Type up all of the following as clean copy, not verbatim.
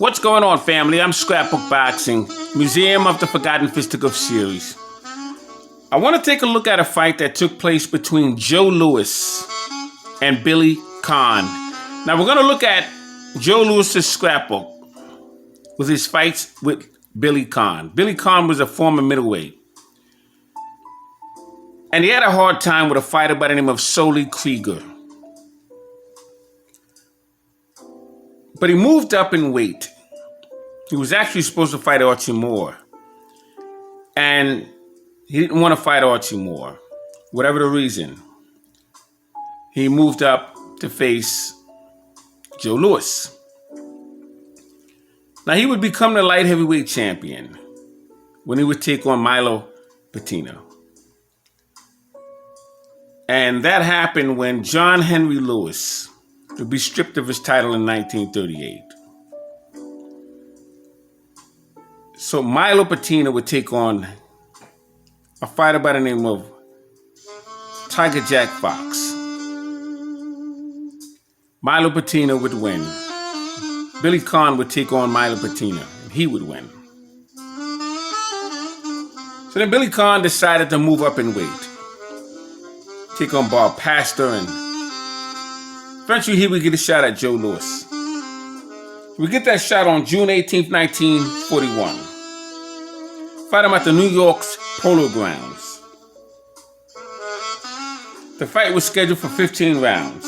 What's going on, family? I'm Scrapbook Boxing, Museum of the Forgotten Fisticuffs series. I want to take a look at a fight that took place between Joe Louis and Billy Conn. Now, we're going to look at Joe Louis's scrapbook with his fights with Billy Conn. Billy Conn was a former middleweight, and he had a hard time with a fighter by the name of Sully Krieger. But he moved up in weight. He was actually supposed to fight Archie Moore. And he didn't want to fight Archie Moore. Whatever the reason. He moved up to face Joe Louis. Now he would become the light heavyweight champion when he would take on Milo Patino. And that happened when John Henry Lewis would be stripped of his title in 1938. So Milo Patino would take on a fighter by the name of Tiger Jack Fox. Milo Patino would win. Billy Conn would take on Milo Patino, and he would win. So then Billy Conn decided to move up in weight, take on Bob Pastor, and eventually he would get a shot at Joe Louis. We get that shot on June 18th, 1941. Fight him at the New York's Polo grounds. The fight was scheduled for 15 rounds.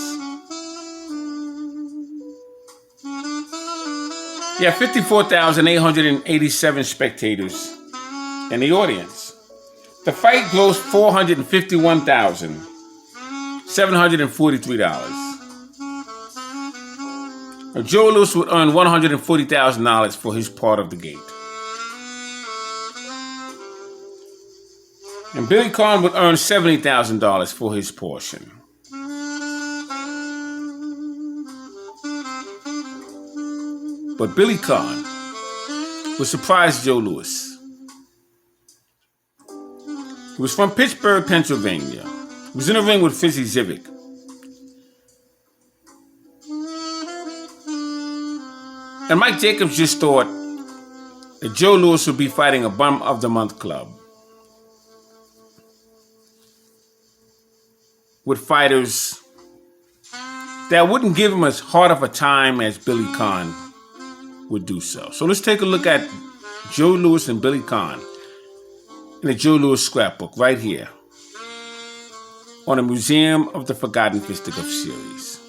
He had 54,887 spectators in the audience. The fight grossed $451,743. Joe Louis would earn $140,000 for his part of the gate. And Billy Conn would earn $70,000 for his portion. But Billy Conn would surprise Joe Louis. He was from Pittsburgh, Pennsylvania. He was in the ring with Fizzy Zivic. And Mike Jacobs just thought that Joe Louis would be fighting a bum of the month club with fighters that wouldn't give him as hard of a time as Billy Conn would do so. So let's take a look at Joe Louis and Billy Conn in the Joe Louis scrapbook right here on the Museum of the Forgotten Fisticuffs series.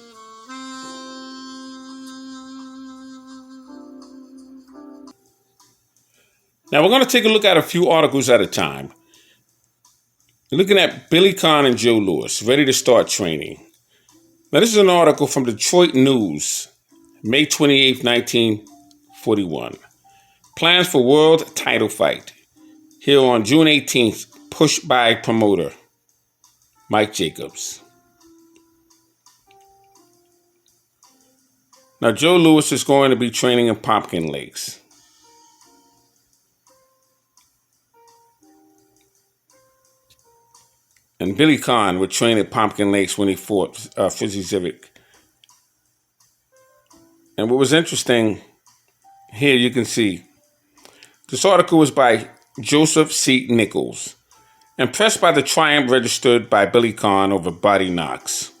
Now we're going to take a look at a few articles at a time. We're looking at Billy Conn and Joe Louis, ready to start training. Now this is an article from Detroit News, May 28, 1941. Plans for world title fight. Here on June 18th, pushed by promoter Mike Jacobs. Now Joe Louis is going to be training in Pumpkin Lakes. And Billy Conn would train at Pumpkin Lakes when he fought Fizzy Zivic. And what was interesting, here you can see, this article was by Joseph C. Nichols. Impressed by the triumph registered by Billy Conn over Buddy Knox.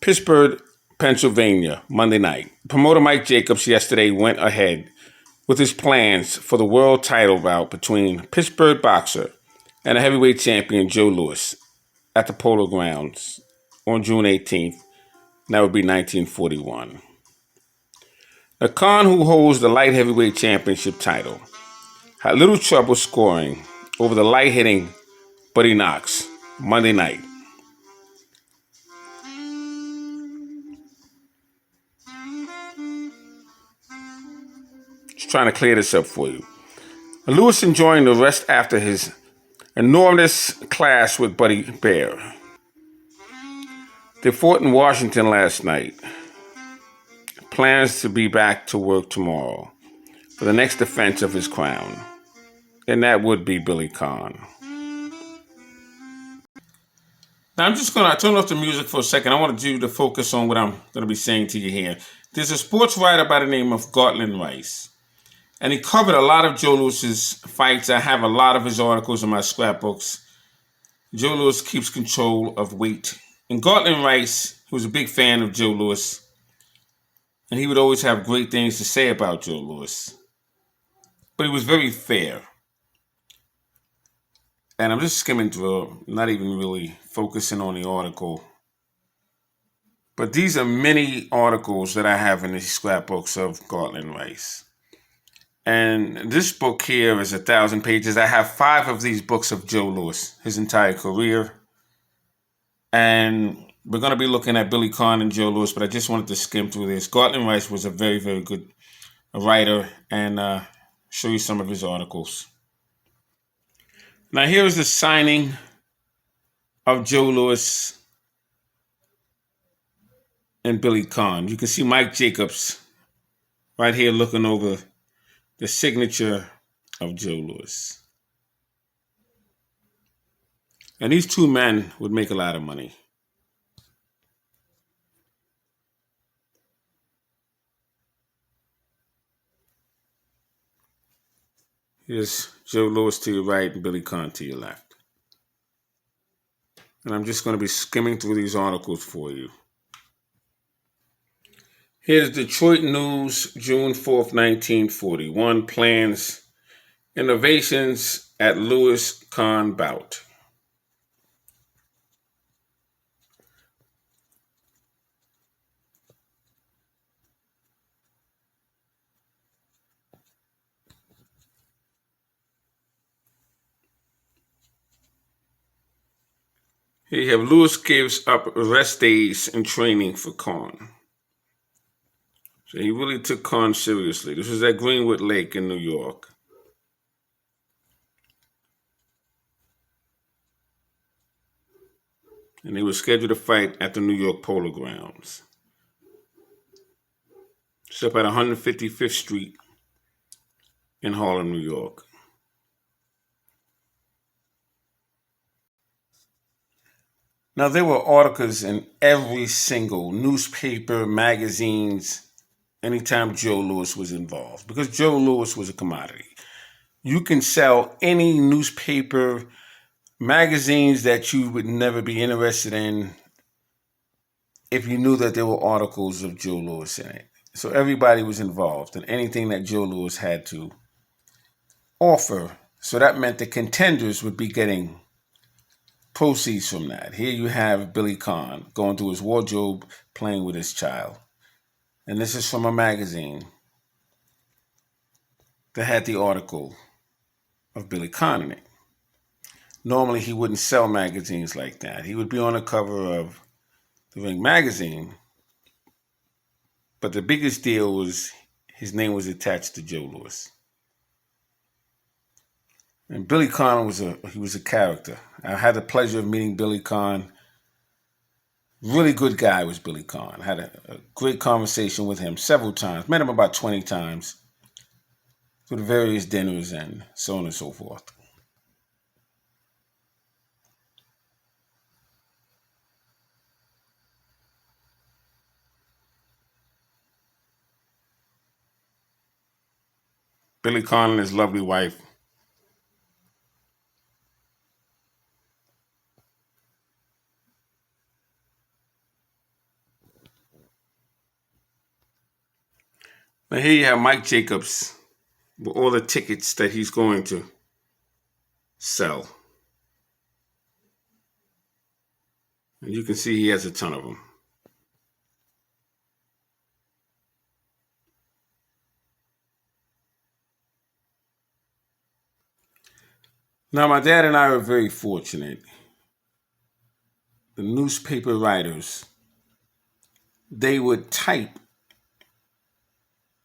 Pittsburgh, Pennsylvania, Monday night. Promoter Mike Jacobs yesterday went ahead with his plans for the world title bout between Pittsburgh boxer and a heavyweight champion Joe Louis at the Polo grounds on June 18th. And that would be 1941. The Conn, who holds the light heavyweight championship title, had little trouble scoring over the light-hitting Buddy Knox Monday night. Just trying to clear this up for you. Louis enjoying the rest after his enormous clash with Buddy Bear. They fought in Washington last night. Plans to be back to work tomorrow for the next defense of his crown. And that would be Billy Conn. Now I'm just going to turn off the music for a second. I want you to focus on what I'm going to be saying to you here. There's a sports writer by the name of Gartland Rice, and he covered a lot of Joe Louis's fights. I have a lot of his articles in my scrapbooks. Joe Louis keeps control of weight. And Gartland Rice, who was a big fan of Joe Louis, and he would always have great things to say about Joe Louis. But he was very fair. And I'm just skimming through, not even really focusing on the article. But these are many articles that I have in these scrapbooks of Gartland Rice. And this book here is 1,000 pages. I have 5 of these books of Joe Louis, his entire career. And we're going to be looking at Billy Conn and Joe Louis, but I just wanted to skim through this. Gartland Rice was a very, very good writer, and show you some of his articles. Now here is the signing of Joe Louis and Billy Conn. You can see Mike Jacobs right here looking over the signature of Joe Louis. And these two men would make a lot of money. Here's Joe Louis to your right and Billy Conn to your left. And I'm just going to be skimming through these articles for you. Here's Detroit News, June 4th, 1941. Plans, innovations at Louis Conn bout. Here you have Louis gives up rest days in training for Conn. So he really took Conn seriously. This was at Greenwood Lake in New York. And they were scheduled to fight at the New York Polo grounds. It's up at 155th Street in Harlem, New York. Now, there were articles in every single newspaper, magazines, anytime Joe Louis was involved, because Joe Louis was a commodity. You can sell any newspaper, magazines that you would never be interested in if you knew that there were articles of Joe Louis in it. So everybody was involved in anything that Joe Louis had to offer. So that meant the contenders would be getting proceeds from that. Here you have Billy Conn going through his wardrobe, playing with his child. And this is from a magazine that had the article of Billy Conn in it. Normally, he wouldn't sell magazines like that. He would be on the cover of the Ring magazine. But the biggest deal was his name was attached to Joe Louis. And Billy Conn was a character. I had the pleasure of meeting Billy Conn. Really good guy was Billy Conn. I had a great conversation with him several times. Met him about 20 times through the various dinners and so on and so forth. Billy Conn and his lovely wife. Now here you have Mike Jacobs with all the tickets that he's going to sell. And you can see he has a ton of them. Now, my dad and I were very fortunate. The newspaper writers, they would type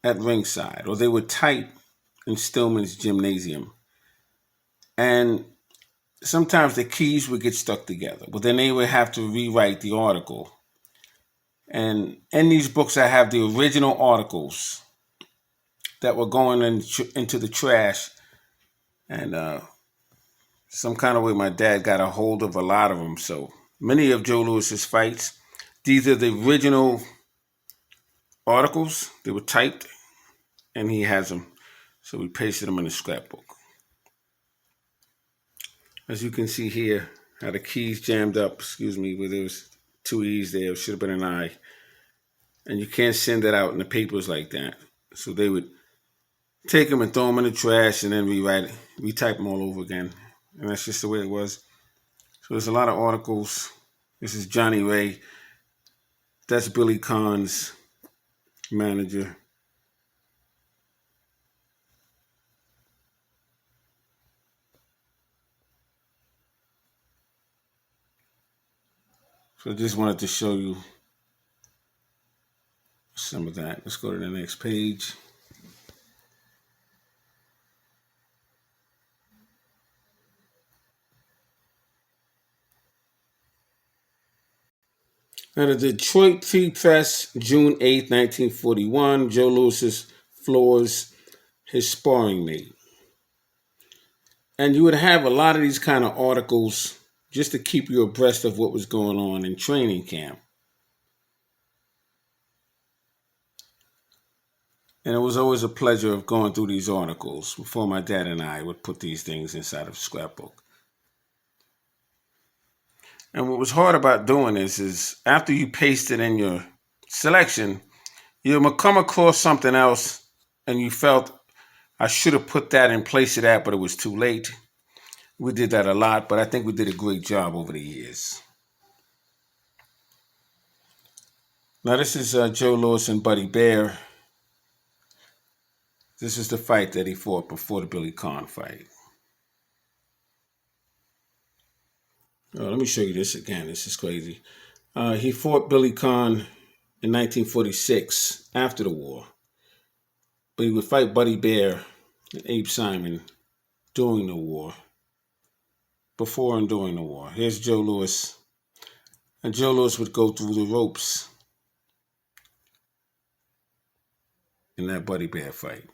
at ringside, or they would type in Stillman's gymnasium. And sometimes the keys would get stuck together, but then they would have to rewrite the article. And in these books, I have the original articles that were going into the trash. And some kind of way my dad got a hold of a lot of them. So many of Joe Louis's fights, these are the original articles. They were typed, and he has them. So we pasted them in the scrapbook. As you can see here, how the keys jammed up, where there was two E's there. It should have been an I. And you can't send it out in the papers like that. So they would take them and throw them in the trash and then retype them all over again. And that's just the way it was. So there's a lot of articles. This is Johnny Ray. That's Billy Conn's manager. So I just wanted to show you some of that. Let's go to the next page. Now, the Detroit Free Press, June 8, 1941, Joe Louis's floors, his sparring mate. And you would have a lot of these kind of articles just to keep you abreast of what was going on in training camp. And it was always a pleasure of going through these articles before my dad and I would put these things inside of a scrapbook. And what was hard about doing this is after you paste it in your selection, you'll come across something else and you felt I should have put that in place of that, but it was too late. We did that a lot, but I think we did a great job over the years. Now this is Joe Louis and Buddy Bear. This is the fight that he fought before the Billy Conn fight. Let me show you this again. This is crazy. He fought Billy Conn in 1946 after the war. But he would fight Buddy Bear and Abe Simon during the war. Before and during the war. Here's Joe Louis. And Joe Louis would go through the ropes in that Buddy Bear fight.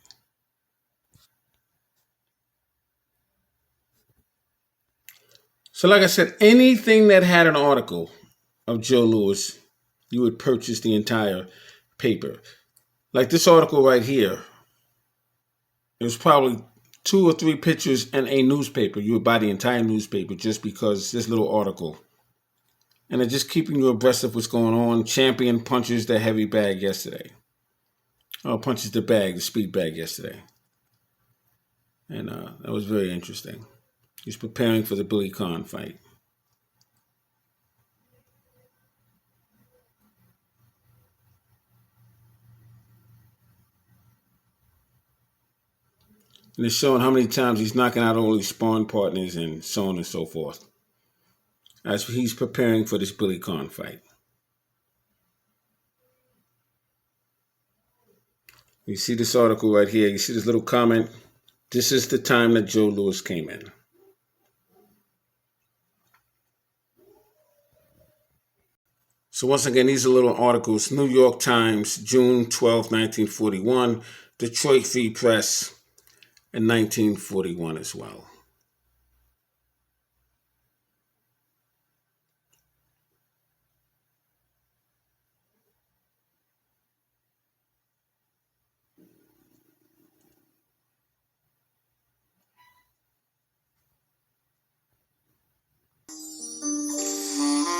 So like I said, anything that had an article of Joe Louis, you would purchase the entire paper. Like this article right here. There's probably 2 or 3 pictures in a newspaper. You would buy the entire newspaper just because this little article. And they're just keeping you abreast of what's going on. Champion punches the heavy bag yesterday. Punches the bag, the speed bag yesterday. And that was very interesting. He's preparing for the Billy Conn fight. And it's showing how many times he's knocking out all his sparring partners and so on and so forth. As he's preparing for this Billy Conn fight. You see this article right here. You see this little comment. This is the time that Joe Louis came in. So once again, these are little articles. New York Times, June 12, 1941. Detroit Free Press in 1941 as well.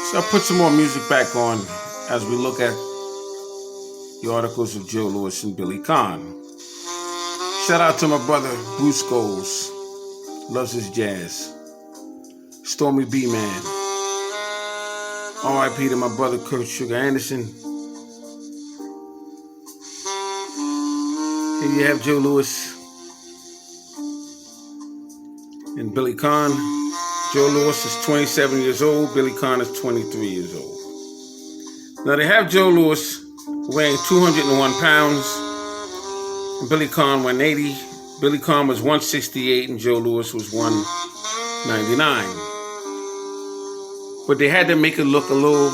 So I'll put some more music back on as we look at the articles of Joe Louis and Billy Conn. Shout out to my brother Bruce Scholes. Loves his jazz. Stormy B Man. R.I.P. to my brother Kurt Sugar Anderson. Here you have Joe Louis and Billy Conn. Joe Louis is 27 years old. Billy Conn is 23 years old. Now they have Joe Louis weighing 201 pounds. And Billy Conn 180. Billy Conn was 168 and Joe Louis was 199. But they had to make it look a little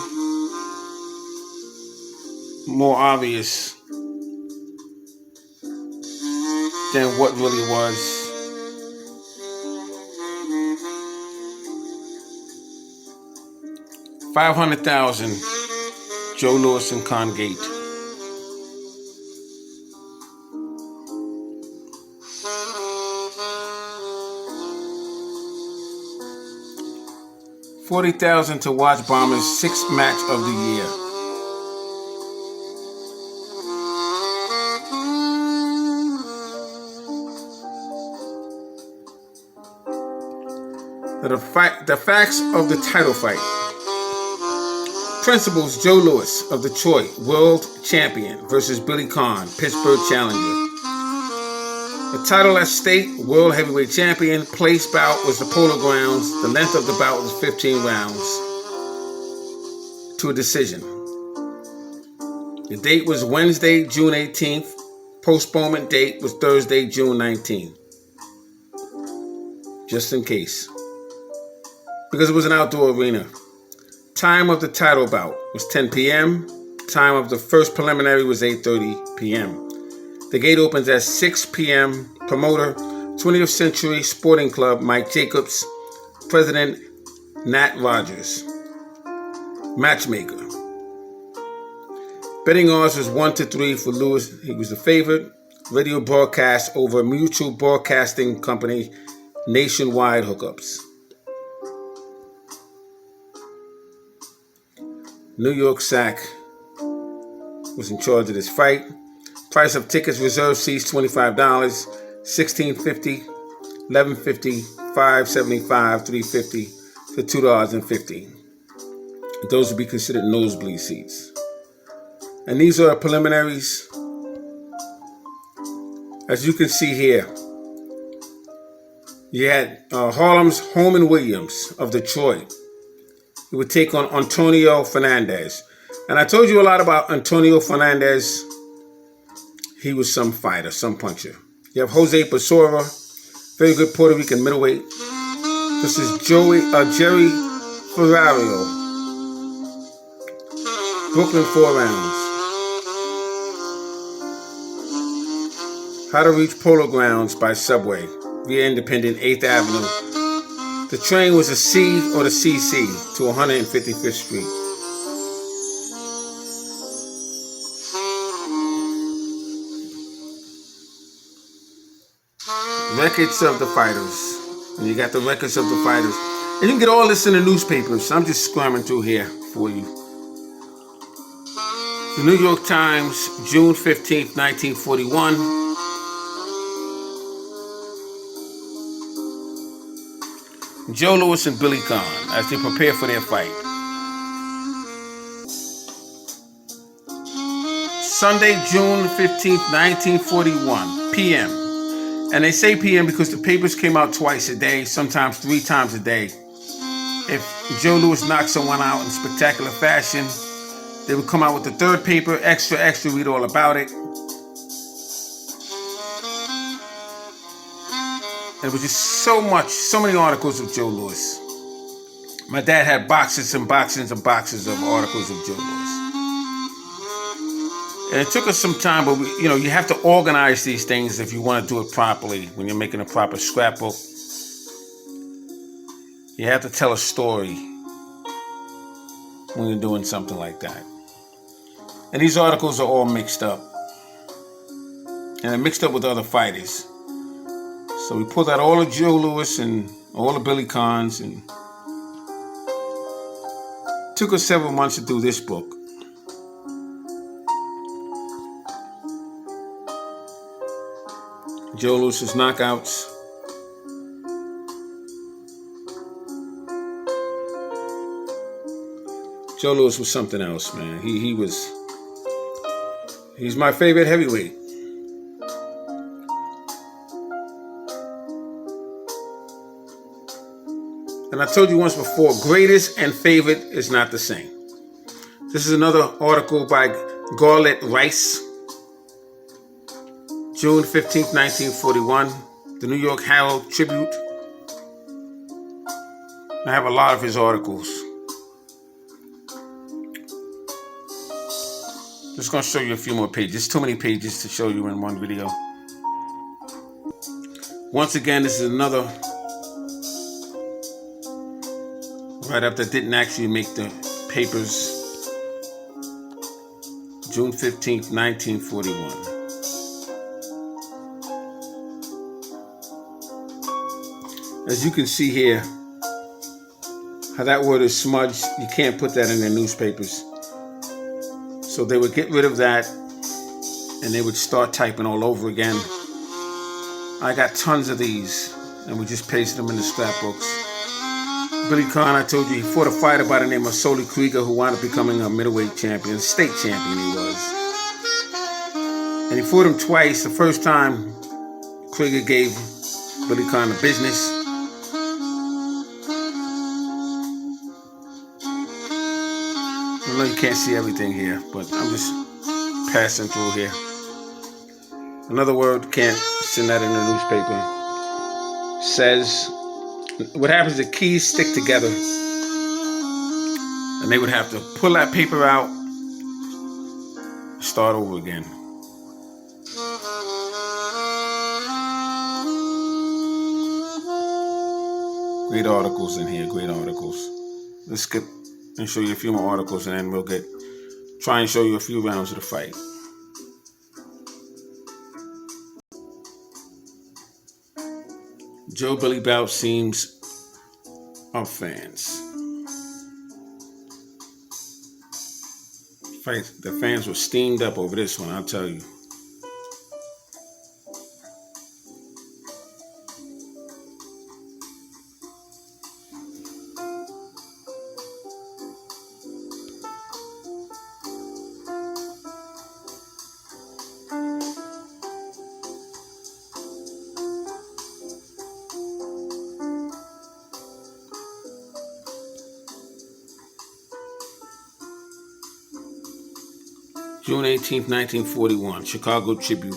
more obvious than what really was. $500,000, Joe Louis and Conn Gate. 40,000 to watch Bombers' sixth match of the year. The facts of the title fight. Principals: Joe Louis of Detroit, world champion, versus Billy Conn, Pittsburgh challenger. The title at stake, world heavyweight champion. Place bout was the Polo Grounds. The length of the bout was 15 rounds to a decision. The date was Wednesday, June 18th. Postponement date was Thursday, June 19th. Just in case. Because it was an outdoor arena. Time of the title bout was 10 p.m. Time of the first preliminary was 8:30 p.m. The gate opens at 6 p.m. Promoter, 20th Century Sporting Club, Mike Jacobs. President, Nat Rogers. Matchmaker. Betting odds was 1-3 for Lewis. He was the favorite. Radio broadcast over Mutual Broadcasting Company, nationwide hookups. New York SAC was in charge of this fight. Price of tickets: reserve seats $25, $16.50, $11.50, $5.75, $3.50 for $2.50. Those would be considered nosebleed seats. And these are preliminaries. As you can see here, you had Harlem's Holman Williams of Detroit. He would take on Antonio Fernandez. And I told you a lot about Antonio Fernandez. He was some fighter, some puncher. You have Jose Pessoa, very good Puerto Rican middleweight. This is Jerry Ferrario. Brooklyn 4 rounds. How to reach Polo Grounds by subway via Independent 8th Avenue. The train was a C or the CC to 155th Street. Records of the fighters. And you got the records of the fighters. And you can get all this in the newspapers. I'm just scrambling through here for you. The New York Times, June 15th, 1941. Joe Louis and Billy Conn as they prepare for their fight. Sunday, June 15th, 1941, p.m. And they say p.m. because the papers came out twice a day, sometimes 3 times a day. If Joe Louis knocked someone out in spectacular fashion, they would come out with the third paper, extra, read all about it. There was just so many articles of Joe Louis. My dad had boxes and boxes and boxes of articles of Joe Louis. And it took us some time, but you have to organize these things if you want to do it properly. When you're making a proper scrapbook, you have to tell a story when you're doing something like that. And these articles are all mixed up. And they're mixed up with other fighters. So we pulled out all of Joe Louis and all of Billy Conn's, and it took us several months to do this book. Joe Louis's knockouts. Joe Louis was something else, man. He's my favorite heavyweight. And I told you once before, greatest and favorite is not the same. This is another article by Garlett Rice. June 15th, 1941. The New York Herald Tribute. I have a lot of his articles. Just going to show you a few more pages. Too many pages to show you in one video. Once again, this is another write-up that didn't actually make the papers. June 15th, 1941. As you can see here, how that word is smudged. You can't put that in the newspapers. So they would get rid of that and they would start typing all over again. I got tons of these and we just pasted them in the scrapbooks. Billy Conn, I told you, he fought a fighter by the name of Sully Krieger who wound up becoming a middleweight champion, state champion he was. And he fought him twice. The first time, Krieger gave Billy Conn the business. I know you can't see everything here, but I'm just passing through here. Another word, can't send that in the newspaper. Says, what happens is the keys stick together. And they would have to pull that paper out, start over again. Great articles in here, great articles. Let's skip and show you a few more articles and then we'll try and show you a few rounds of the fight. Joe Billy bout seems of fans. The fans were steamed up over this one, I'll tell you. June 18th, 1941, Chicago Tribune.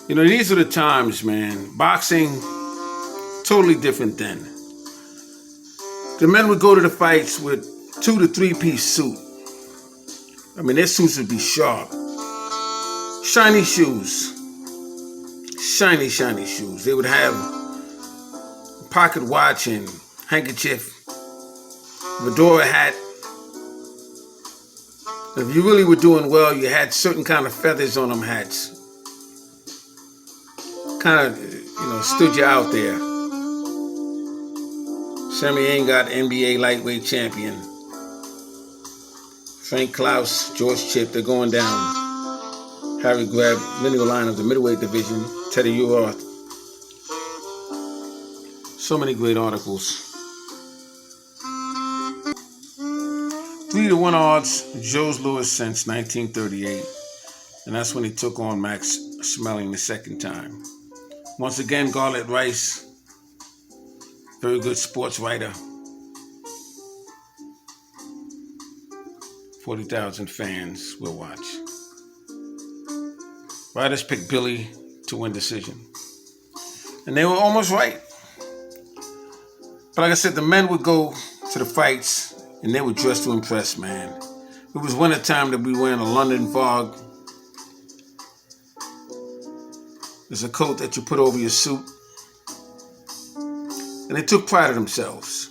You know, these are the times, man. Boxing, totally different then. The men would go to the fights with 2 to 3 piece suit. I mean, their suits would be sharp. Shiny shoes. Shiny, shiny shoes. They would have a pocket watch and handkerchief, fedora hat. If you really were doing well, you had certain kind of feathers on them hats. Kind of, stood you out there. Sammy Engott, NBA lightweight champion. Frank Klaus, George Chip, they're going down. Harry Greb, lineal line of the middleweight division. Teddy Urath. So many great articles. 3-1 odds, Joe's Lewis since 1938. And that's when he took on Max Schmeling the second time. Once again, Garlett Rice, very good sports writer. 40,000 fans will watch. Writers picked Billy to win decision. And they were almost right. But like I said, the men would go to the fights and they were dressed to impress, man. It was winter time to be wearing a London fog. There's a coat that you put over your suit. And they took pride in themselves.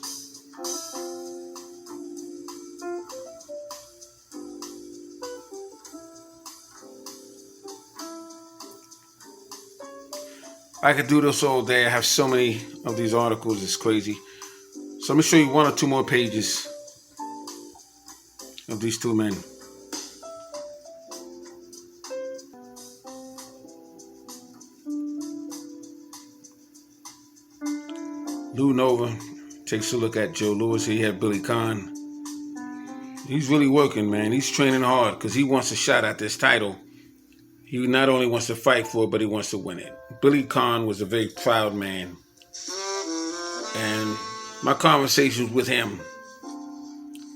I could do this all day. I have so many of these articles, it's crazy. So let me show you 1 or 2 more pages of these two men. Lou Nova takes a look at Joe Louis. He had Billy Conn. He's really working, man. He's training hard because he wants a shot at this title. He not only wants to fight for it, but he wants to win it. Billy Conn was a very proud man. And my conversations with him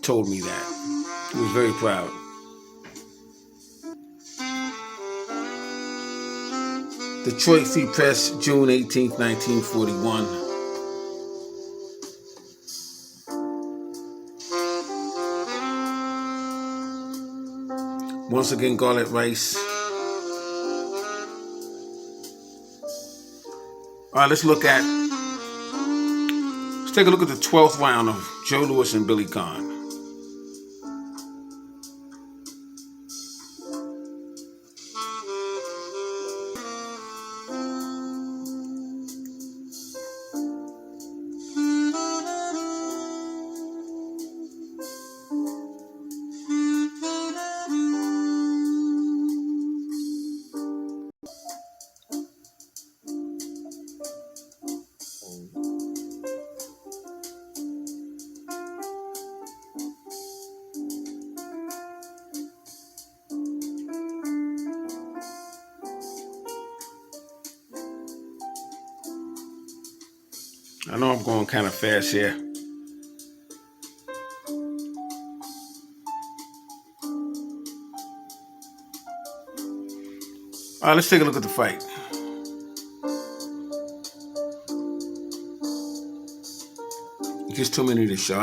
told me that. He was very proud. Detroit Free Press, June 18th, 1941. Once again, Garlett Rice. All right, let's take a look at the 12th round of Joe Louis and Billy Conn. I know I'm going kind of fast here. All right, let's take a look at the fight. Just too many to show.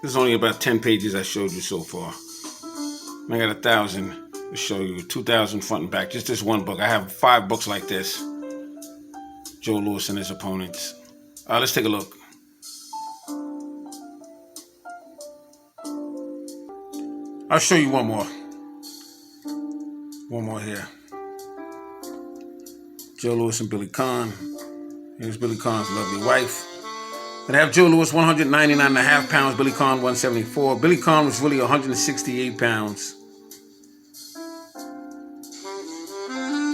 There's only about 10 pages I showed you so far. I got 1,000 to show you, 2,000 front and back. Just this one book. I have 5 books like this. Joe Louis and his opponents. All right, let's take a look. I'll show you one more. One more here. Joe Louis and Billy Conn. Here's Billy Conn's lovely wife. And I have Joe Louis 199.5 pounds, Billy Conn 174. Billy Conn was really 168 pounds.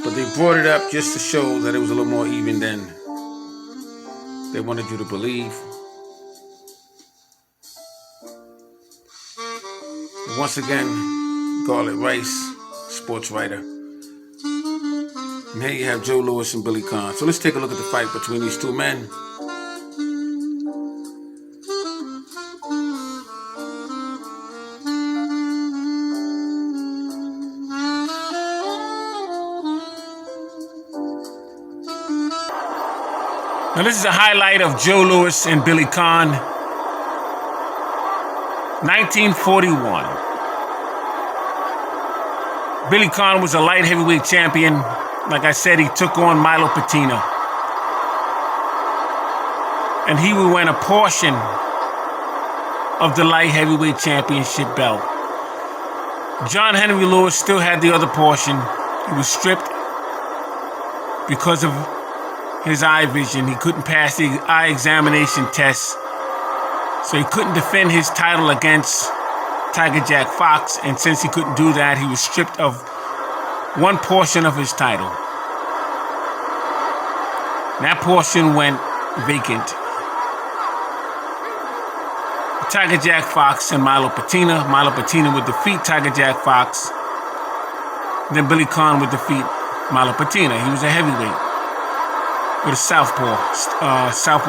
But they brought it up just to show that it was a little more even than they wanted you to believe. Once again, Garlic Rice, sports writer. And here you have Joe Louis and Billy Conn. So let's take a look at the fight between these two men. Now this is a highlight of Joe Louis and Billy Conn. 1941. Billy Conn was a light heavyweight champion. Like I said, he took on Milo Patina. And he would win a portion of the light heavyweight championship belt. John Henry Lewis still had the other portion. He was stripped because of his eye vision. He couldn't pass the eye examination test, so he couldn't defend his title against Tiger Jack Fox, and since he couldn't do that, he was stripped of one portion of his title. That portion went vacant. Tiger Jack Fox and Milo Patina. Milo Patina would defeat Tiger Jack Fox. Then Billy Conn would defeat Milo Patina. He was a heavyweight with a southpaw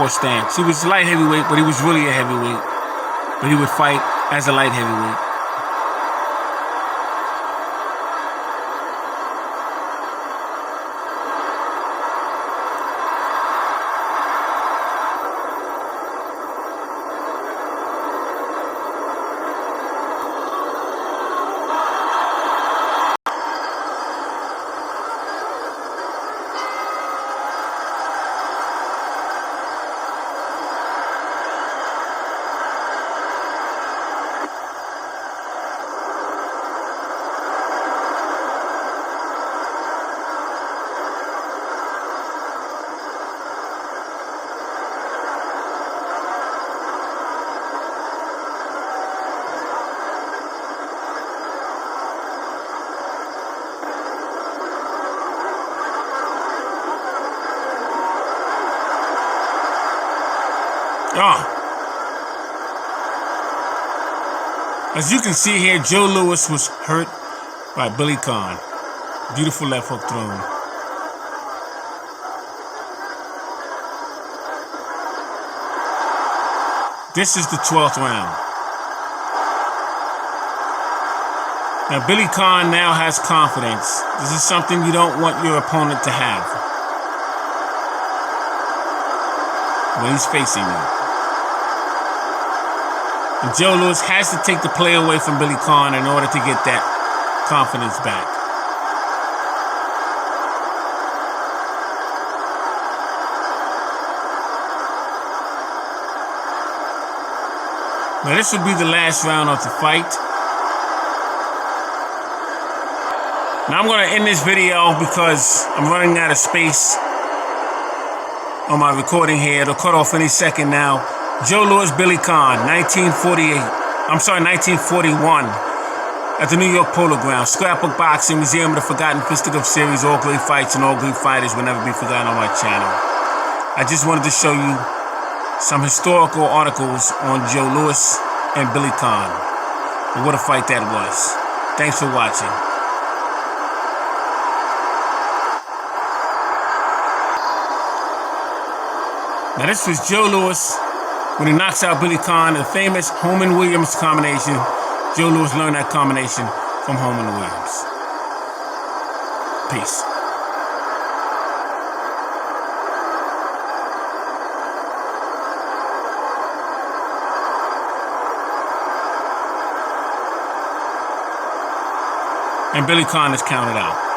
stance. He was light heavyweight, but he was really a heavyweight. But he would fight as a light heavyweight. As you can see here, Joe Louis was hurt by Billy Conn. Beautiful left hook thrown. This is the 12th round. Now Billy Conn now has confidence. This is something you don't want your opponent to have when he's facing you. And Joe Louis has to take the play away from Billy Conn in order to get that confidence back. Now this will be the last round of the fight. Now I'm going to end this video because I'm running out of space on my recording here. It'll cut off any second now. Joe Louis, Billy Conn, 1941, at the New York Polo Grounds. Scrapbook Boxing, Museum of the Forgotten Fisticuff Series. All great fights and all great fighters will never be forgotten on my channel. I just wanted to show you some historical articles on Joe Louis and Billy Conn. And what a fight that was. Thanks for watching. Now this was Joe Louis when he knocks out Billy Conn, the famous Holman-Williams combination. Joe Louis learned that combination from Holman-Williams. Peace. And Billy Conn is counted out.